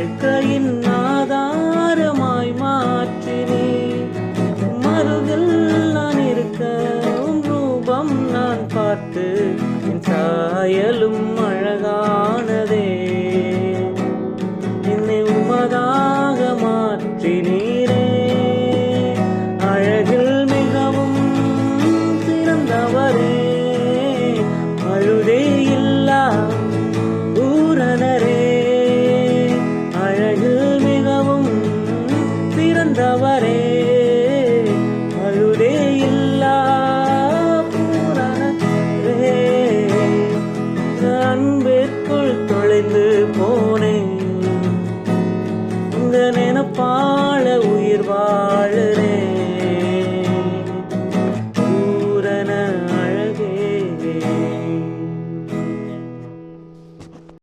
வாழ்க்கையின் ஆதாரமாய் மாற்றினே. மருகில் நான் இருக்க உன் ரூபம் நான் பார்த்து என் சாயலும் அழகானதே. என்னை உமதாக மாற்றினீரே. அழகில் மிகவும் சிறந்தவரே, அழுதே இல்லா பூரணரே. அழகில் மிகவும் சிறந்தவரே, அழுதே இல்லா பூரணரே. அன்பிற்குள் தொலைந்து போனேன், உங்க நினைப்பால உயிர் வாழுறேன்.